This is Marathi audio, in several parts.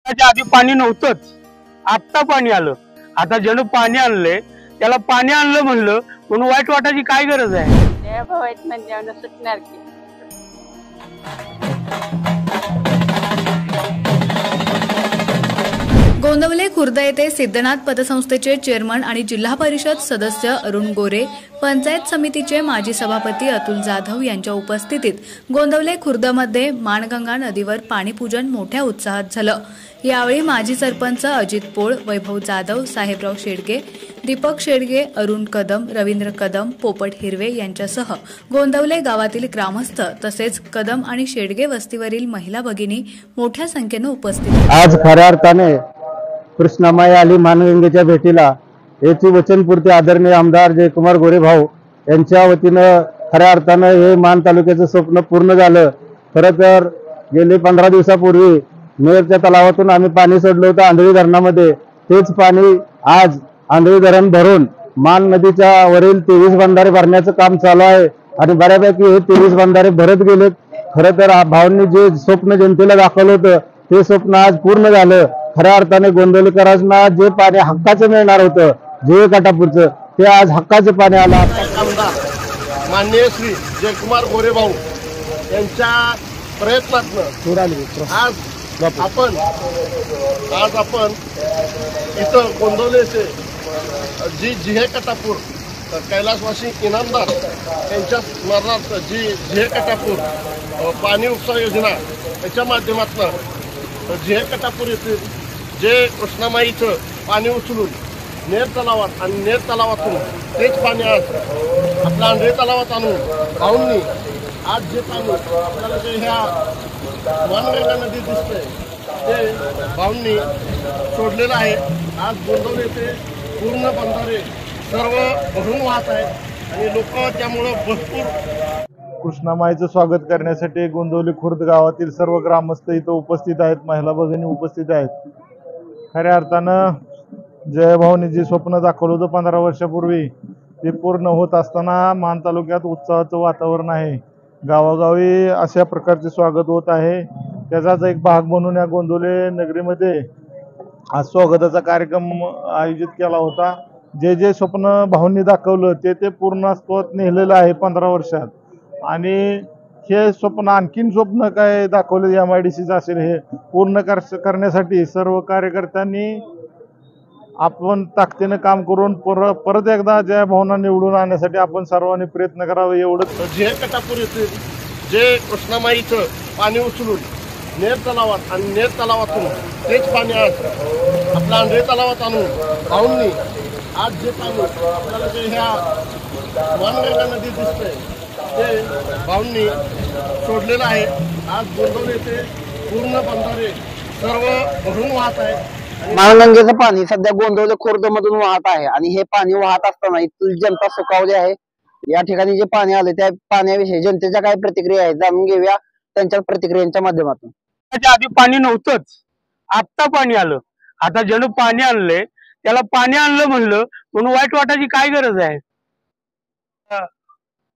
त्याच्या आधी पाणी नव्हतंच, आत्ता पाणी आलं. आता ज्यानं पाणी आणलंय त्याला पाणी आणलं म्हणलं म्हणून वाईट वाटायची काय गरज आहे? देवाभावात म्हणजे सुटणार की. गोंदवले खुर्द येथे सिद्धनाथ पतसंस्थेचे चेअरमन आणि जिल्हा परिषद सदस्य अरुण गोरे, पंचायत समितीचे माजी सभापती अतुल जाधव यांच्या उपस्थितीत गोंदवले खुर्दमध्ये माणगंगा नदीवर पाणीपूजन मोठ्या उत्साहात झालं. यावेळी माजी सरपंच अजित पोळ, वैभव जाधव, साहेबराव शेडगे, दीपक शेडगे, अरुण कदम, रवींद्र कदम, पोपट हिरवे यांच्यासह गोंदवले गावातील ग्रामस्थ तसेच कदम आणि शेडगे वस्तीवरील महिला भगिनी मोठ्या संख्येने उपस्थित. आज खऱ्या अर्थाने कृष्णामाई आली मानगंगेच्या भेटीला याची वचनपूर्ती आदरणीय आमदार जयकुमार गोरे भाऊ यांच्या वतीनं खऱ्या अर्थानं हे मान तालुक्याचं स्वप्न पूर्ण झालं. खरं तर गेले 15 दिवसापूर्वी मेरच्या तलावातून आम्ही पाणी सोडलं होतं आंधळी धरणामध्ये. तेच पाणी आज आंधळी धरण भरून मान नदीच्या वरील 23 बंधारे भरण्याचं काम चालू आहे आणि बऱ्यापैकी हे 23 बंधारे भरत गेलेत. खरं तर भाऊंनी जे स्वप्न जनतेला दाखवलं होतं ते स्वप्न आज पूर्ण झालं. खऱ्या अर्थाने गोंदवलेकरांना जे पाणी हक्काचं मिळणार होतं जे काटापूरचं ते आज हक्काचं पाणी आलं. आमदार माननीय श्री जयकुमार गोरे भाऊ यांच्या प्रयत्नातनं आज आपण इथं गोंदवलेचे जी जिहे कटापूर कैलासवासी इनामदार यांच्या स्मरणार्थ जी जिहे कटापूर पाणी उपसा योजना याच्या माध्यमातून जिहे कटापूर येथील जे कृष्णामाईचं पाणी उचलून नेर तलावात आणि नेर तलावातून तेच पाणी आज आपल्या आंधळी तलावात आणून भाऊंनी आज जे पाणी आपल्याला जे ह्या मानगंगा नदी दिसतंय ते भाऊंनी सोडलेलं आहे. आज गोंदवले येथे पूर्ण बंधारे सर्व भरून वाहत आहे आणि लोक त्यामुळं भरपूर. कृष्णामाईचं स्वागत करण्यासाठी गोंदवले खुर्द गावातील सर्व ग्रामस्थ इथं उपस्थित आहेत, महिला भगिनी उपस्थित आहेत. खऱ्या अर्थानं जयभाऊनी जे स्वप्न दाखवलं होतं 15 वर्षापूर्वी ते पूर्ण होत असताना मान तालुक्यात उत्साहाचं वातावरण आहे. गावागावी अशा प्रकारचे स्वागत होत आहे. त्याचाच एक भाग म्हणून या गोंदवले नगरीमध्ये आज स्वागताचा कार्यक्रम आयोजित केला होता. जे जे स्वप्न भाऊंनी दाखवलं ते पूर्णत्वात नेलेलं आहे 15 वर्षात. आणि हे स्वप्न आणखीन स्वप्न काय दाखवले MIDCचं असेल हे पूर्ण करण्यासाठी सर्व कार्यकर्त्यांनी आपण ताकदीनं काम करून परत एकदा जय भावना निवडून आणण्यासाठी आपण सर्वांनी प्रयत्न करावे. एवढं जे कटापूर येथील जे कृष्णामाईचं पाणी उचलून नेर तलावात आणि नेर तलावातून तेच पाणी आज आपल्या आंधळी तलावात आणून भाऊंनी आज जे पाणी आपल्याला जे ह्या मानगंगा नदी दिसतंय ते भाऊंनी सोडलेलं आहे. आज गोंदवले येथे पूर्ण बंधारे सर्व भरून वाहत आहे. मानगंगेचं पाणी सध्या गोंदवले खुर्द मधून वाहत आहे आणि हे पाणी वाहत असताना इथली जनता सुखावली आहे. या ठिकाणी जे पाणी आले त्या पाण्याविषयी जनतेच्या काय प्रतिक्रिया आहेत जाणून घेऊया त्यांच्या प्रतिक्रियांच्या माध्यमातून. त्याच्या आधी पाणी नव्हतंच, आत्ता पाणी आलं. आता ज्यानं पाणी आणलंय त्याला पाणी आणलं म्हणलं म्हणून वाईट वाटायची काय गरज आहे?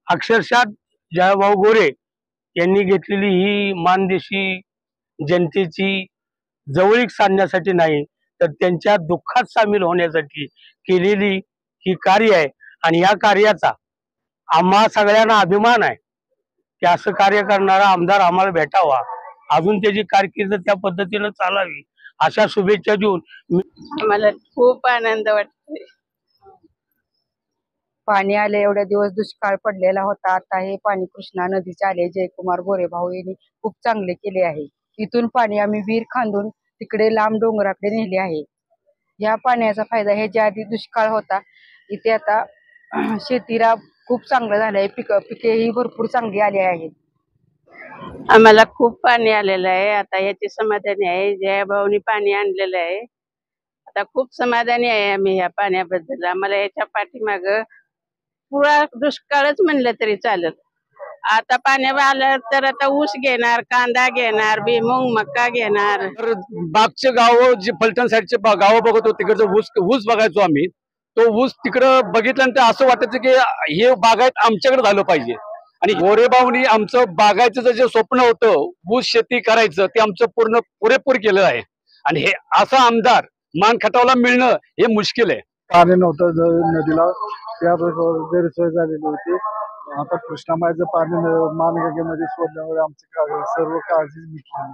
अक्षरशः जयभाऊ गोरे यांनी घेतलेली ही मानदेशी जनतेची जवळीक साधण्यासाठी नाही तर त्यांच्या दुःखात सामील होण्यासाठी केलेली ही कार्य आहे. आणि या कार्याचा आम्हा सगळ्यांना अभिमान आहे की असं कार्य करणारा आमदार आम्हाला भेटावा, अजून त्याची कारकीर्द त्या पद्धतीनं चालावी अशा शुभेच्छा देऊन मला खूप आनंद वाटतोय. पाणी आले, एवढ्या दिवस दुष्काळ पडलेला होता, आता हे पाणी कृष्णा नदीचे आले. जयकुमार गोरे भाऊ यांनी खूप चांगले केले आहे. इथून पाणी आम्ही विहीर खांदून तिकडे लांब डोंगराकडे नेले आहे. या पाण्याचा फायदा हे ज्या आधी दुष्काळ होता इथे आता शेतीला खूप चांगलं झालं आहे. पिकेही भरपूर चांगली आली आहेत. आम्हाला खूप पाणी आलेलं आहे. आता याची समाधानी आहे. जयभाऊनी पाणी आणलेलं आहे. आता खूप समाधानी आहे आम्ही या पाण्याबद्दल. आम्हाला याच्या पाठीमाग पुरा दुष्काळच म्हणलं तरी चालत. आता पाणी आलं तर आता ऊस घेणार, कांदा घेणार, भुईमूग, मका घेणार. बागचे गाव जे फलटण साईडचे गाव बघतो तिकडचं ऊस बघायचो आम्ही. तो ऊस तिकडं बघितल्यानंतर असं वाटायचं की हे बागायत आमच्याकडे झालं पाहिजे. आणि गोरेभाऊनी आमचं बागायचं जे स्वप्न होतं ऊस शेती करायचं ते आमचं पुरेपूर केलं आहे. आणि हे असं आमदार मान खटावला मिळणं हे मुश्किल आहे. पाणी नव्हतं नदीला, त्या गैरसोय झालेली होती. आता कृष्णामाईचं पाणी मानगंगेमध्ये सोडल्यामुळे आमची सर्व काळजी मिटली.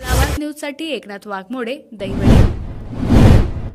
लावण न्यूजसाठी एकनाथ वाघमोडे, दैवळे.